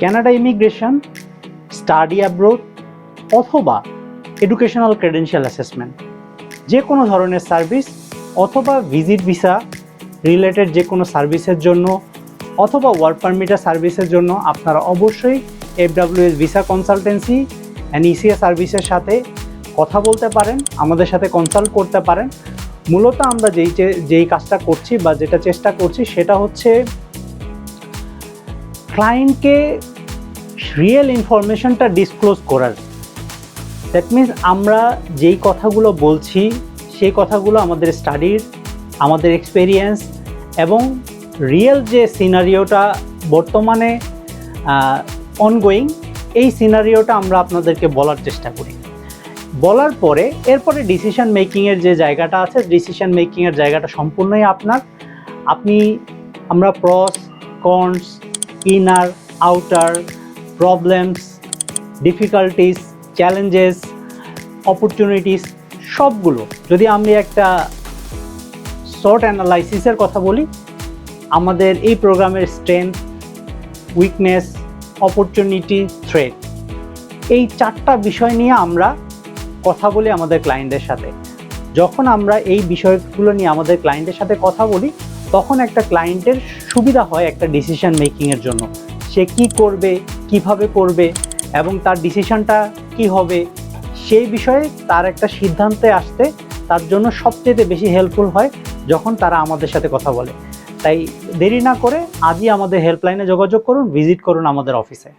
Canada immigration, study abroad অথবা educational credential assessment, যে কোনো ধরনের সার্ভিস অথবা ভিজিট ভিসা রিলেটেড যে কোনো সার্ভিসের জন্য অথবা ওয়ার্ক পারমিটের সার্ভিসের জন্য আপনারা অবশ্যই FWS visa consultancy and ECA সার্ভিসের সাথে কথা বলতে পারেন, আমাদের সাথে কনসাল্ট করতে পারেন। মূলত আমরা যেই কাজটা করছি বা যেটা চেষ্টা করছি সেটা হচ্ছে ক্লায়েন্টকে রিয়েল ইনফরমেশনটা ডিসক্লোজ করার। দ্যাট মিনস আমরা যেই কথাগুলো বলছি সেই কথাগুলো আমাদের স্টাডির, আমাদের এক্সপেরিয়েন্স এবং রিয়েল যে সিনারিওটা বর্তমানে অনগোয়িং, এই সিনারিওটা আমরা আপনাদেরকে বলার চেষ্টা করি। বলার পরে এরপরে ডিসিশন মেকিংয়ের যে জায়গাটা আছে, ডিসিশন মেকিংয়ের জায়গাটা সম্পূর্ণই আপনার। আমরা pros, cons, inner, outer, problems, difficulties, challenges, opportunities সবগুলো যদি আমি একটা শর্ট অ্যানালাইসিসের কথা বলি, আমাদের এই প্রোগ্রামের স্ট্রেংথ, উইকনেস, অপরচুনিটি, থ্রেট, এই 4টা বিষয় নিয়ে আমরা কথা বলি আমাদের ক্লায়েন্টের সাথে। যখন আমরা এই বিষয়গুলো নিয়ে আমাদের ক্লায়েন্টের সাথে কথা বলি তখন একটা ক্লায়েন্টের সুবিধা হয় একটা ডিসিশন মেকিংয়ের জন্য। সে কি করবে, কিভাবে করবে এবং তার ডিসিশনটা কি হবে, সেই বিষয়ে তার একটা সিদ্ধান্তে আসতে তার জন্য সবচেয়ে বেশি হেল্পফুল হয় যখন তারা আমাদের সাথে কথা বলে। তাই দেরি না করে আজই আমাদের হেল্পলাইনে যোগাযোগ করুন, ভিজিট করুন আমাদের অফিসে।